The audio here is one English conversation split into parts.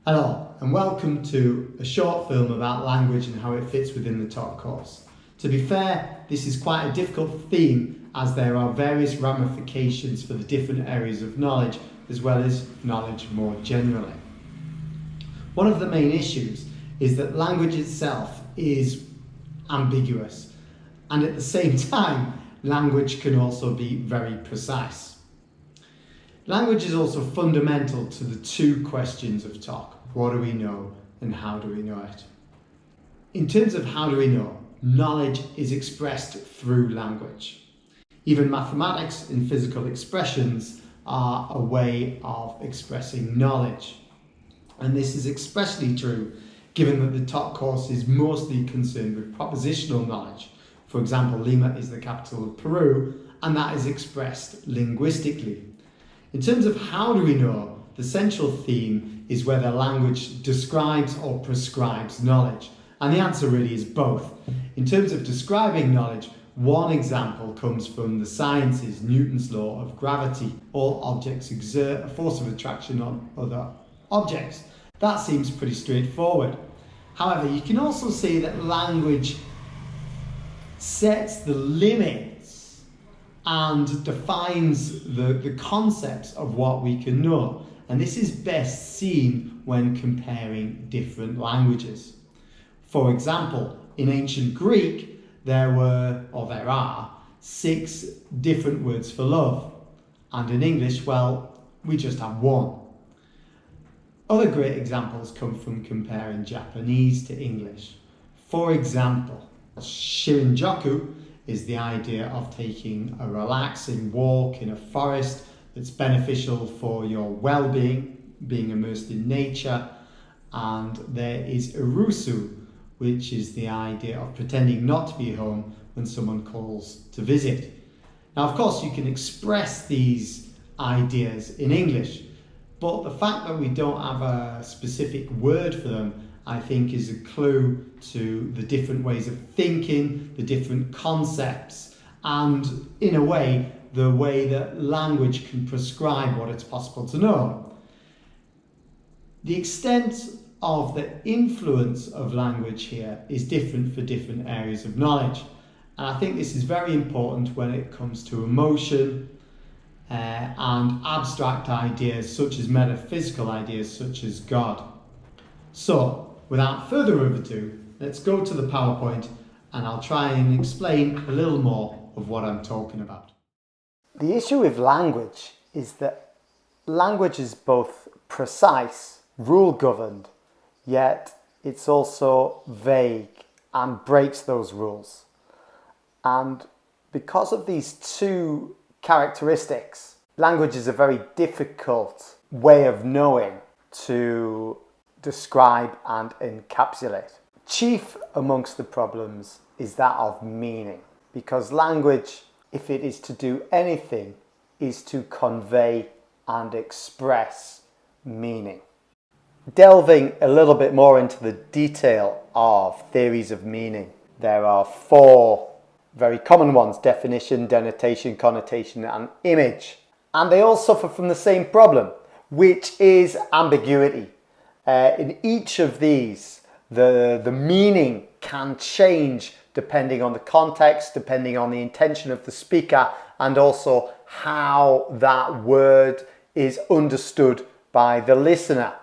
Hello and welcome to a short film about language and how it fits within the TOK course. To be fair, this is quite a difficult theme as there are various ramifications for the different areas of knowledge as well as knowledge more generally. One of the main issues is that language itself is ambiguous, and at the same time language can also be very precise. Language is also fundamental to the two questions of TOK. What do we know and how do we know it? In terms of how do we know, knowledge is expressed through language. Even mathematics and physical expressions are a way of expressing knowledge. And this is especially true given that the TOK course is mostly concerned with propositional knowledge. For example, Lima is the capital of Peru, and that is expressed linguistically. In terms of how do we know, the central theme is whether language describes or prescribes knowledge. And the answer really is both. In terms of describing knowledge, one example comes from the sciences, Newton's law of gravity. All objects exert a force of attraction on other objects. That seems pretty straightforward. However, you can also see that language sets the limits and defines the concepts of what we can know. And this is best seen when comparing different languages. For example, in ancient Greek, there are 6 different words for love. And in English, well, we just have one. Other great examples come from comparing Japanese to English. For example, Shinrin-yoku is the idea of taking a relaxing walk in a forest that's beneficial for your well-being, being immersed in nature. And there is Urusu, which is the idea of pretending not to be home when someone calls to visit. Now, of course, you can express these ideas in English, but the fact that we don't have a specific word for them, I think, is a clue to the different ways of thinking, the different concepts, and in a way, the way that language can prescribe what it's possible to know. The extent of the influence of language here is different for different areas of knowledge. And I think this is very important when it comes to emotion and abstract ideas such as metaphysical ideas such as God. So, without further ado, let's go to the PowerPoint and I'll try and explain a little more of what I'm talking about. The issue with language is that language is both precise, rule-governed, yet it's also vague and breaks those rules. And because of these two characteristics, language is a very difficult way of knowing to describe and encapsulate. Chief amongst the problems is that of meaning, because language, if it is to do anything, is to convey and express meaning. Delving a little bit more into the detail of theories of meaning, there are 4 very common ones: definition, denotation, connotation, and image. And they all suffer from the same problem, which is ambiguity. In each of these, the meaning can change depending on the context, depending on the intention of the speaker, and also how that word is understood by the listener.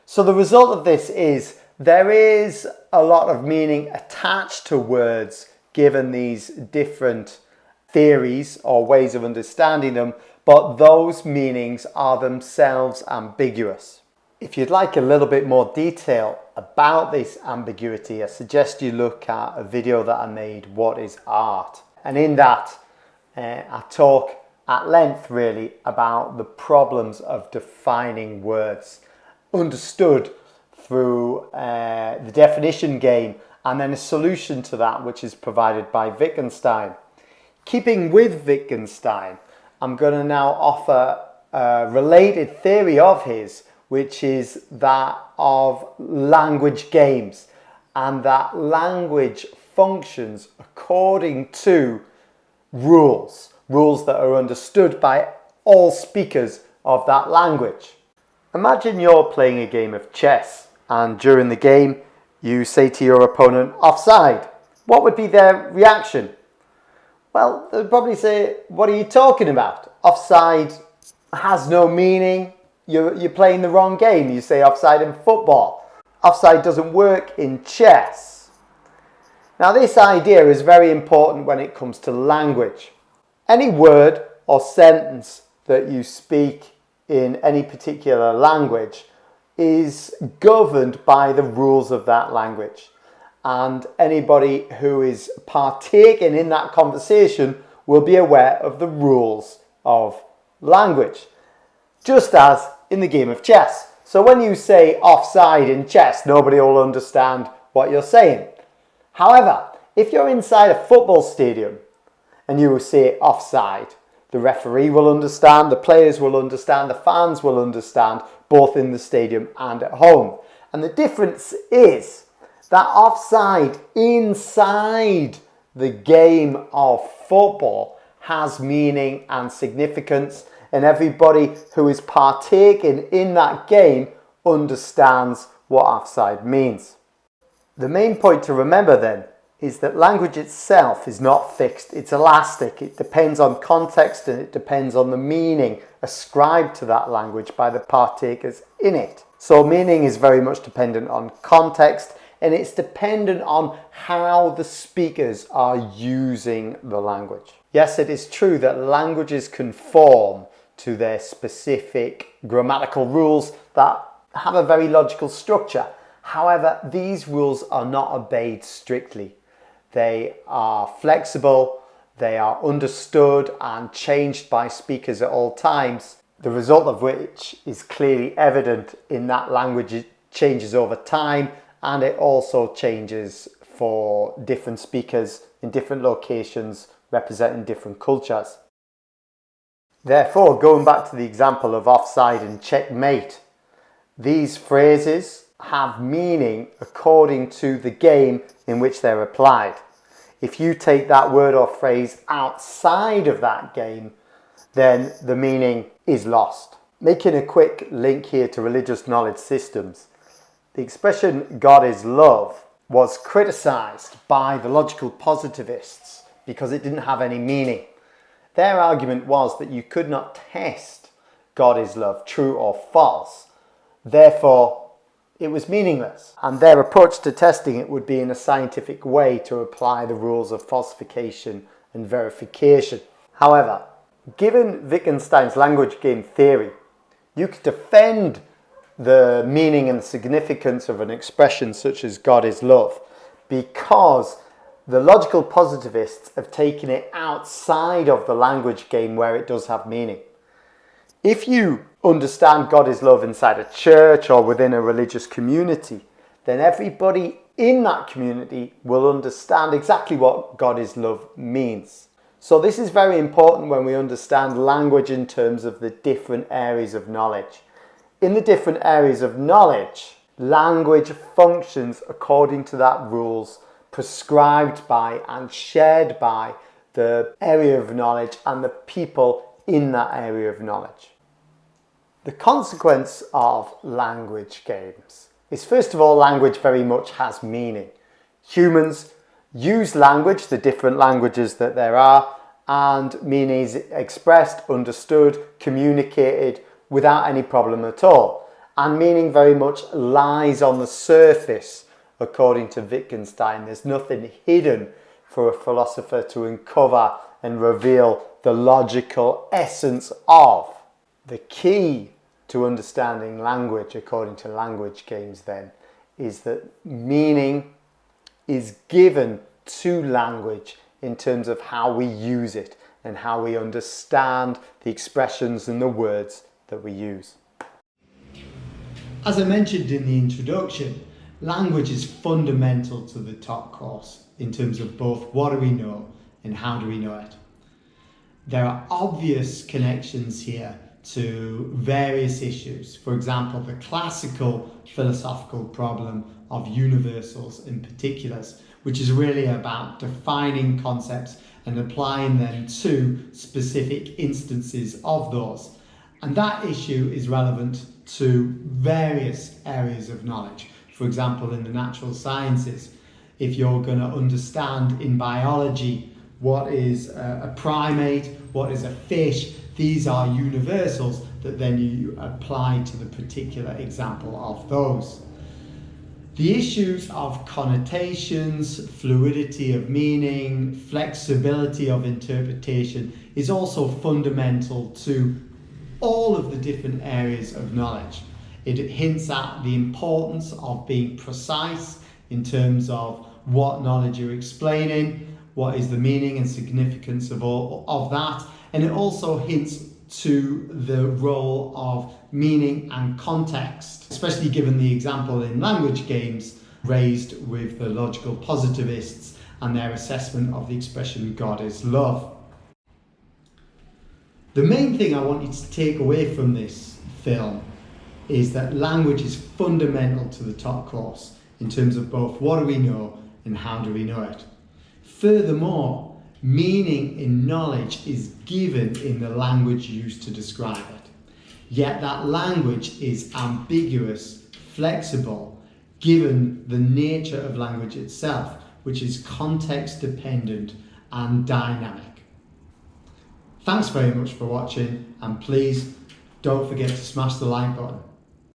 So the result of this is there is a lot of meaning attached to words given these different theories or ways of understanding them, but those meanings are themselves ambiguous. If you'd like a little bit more detail about this ambiguity, I suggest you look at a video that I made, What is Art? And in that, I talk at length really about the problems of defining words, understood through the definition game, and then a solution to that which is provided by Wittgenstein. Keeping with Wittgenstein, I'm going to now offer a related theory of his, which is that of language games, and that language functions according to rules that are understood by all speakers of that language. Imagine you're playing a game of chess and during the game you say to your opponent, offside. What would be their reaction? Well, they'd probably say, what are you talking about? Offside has no meaning. You're playing the wrong game. You say offside in football. Offside doesn't work in chess. Now, this idea is very important when it comes to language. Any word or sentence that you speak in any particular language is governed by the rules of that language. And anybody who is partaking in that conversation will be aware of the rules of language, just as in the game of chess. So when you say offside in chess, nobody will understand what you're saying. However, if you're inside a football stadium and you say offside, the referee will understand, the players will understand, the fans will understand, both in the stadium and at home. And the difference is that offside inside the game of football has meaning and significance, and everybody who is partaking in that game understands what offside means. The main point to remember then is that language itself is not fixed, it's elastic. It depends on context and it depends on the meaning ascribed to that language by the partakers in it. So meaning is very much dependent on context, and it's dependent on how the speakers are using the language. Yes, it is true that languages conform to their specific grammatical rules that have a very logical structure. However, these rules are not obeyed strictly. They are flexible, they are understood and changed by speakers at all times, the result of which is clearly evident in that language changes over time, and it also changes for different speakers in different locations representing different cultures. Therefore, going back to the example of offside and checkmate, these phrases have meaning according to the game in which they're applied. If you take that word or phrase outside of that game, then the meaning is lost. Making a quick link here to religious knowledge systems, the expression God is love was criticized by the logical positivists because it didn't have any meaning. Their argument was that you could not test God is love, true or false. Therefore, it was meaningless. And their approach to testing it would be in a scientific way to apply the rules of falsification and verification. However, given Wittgenstein's language game theory, you could defend the meaning and significance of an expression such as God is love because the logical positivists have taken it outside of the language game where it does have meaning. If you understand God is love inside a church or within a religious community, then everybody in that community will understand exactly what God is love means. So this is very important when we understand language in terms of the different areas of knowledge. In the different areas of knowledge, language functions according to that rules prescribed by and shared by the area of knowledge and the people in that area of knowledge. The consequence of language games is, first of all, language very much has meaning. Humans use language, the different languages that there are, and meaning is expressed, understood, communicated without any problem at all. And meaning very much lies on the surface, according to Wittgenstein. There's nothing hidden for a philosopher to uncover and reveal the logical essence of. The key to understanding language, according to language games then, is that meaning is given to language in terms of how we use it and how we understand the expressions and the words that we use. As I mentioned in the introduction, language is fundamental to the TOK course in terms of both what do we know and how do we know it. There are obvious connections here to various issues. For example, the classical philosophical problem of universals and particulars, which is really about defining concepts and applying them to specific instances of those. And that issue is relevant to various areas of knowledge. For example, in the natural sciences, if you're going to understand in biology what is a primate, what is a fish, these are universals that then you apply to the particular example of those. The issues of connotations, fluidity of meaning, flexibility of interpretation is also fundamental to all of the different areas of knowledge. It hints at the importance of being precise in terms of what knowledge you're explaining, what is the meaning and significance of all of that, and it also hints to the role of meaning and context, especially given the example in language games raised with the logical positivists and their assessment of the expression God is love. The main thing I want you to take away from this film is that language is fundamental to the TOK course in terms of both what do we know and how do we know it. Furthermore, meaning in knowledge is given in the language used to describe it. Yet that language is ambiguous, flexible, given the nature of language itself, which is context dependent and dynamic. Thanks very much for watching, and please don't forget to smash the like button.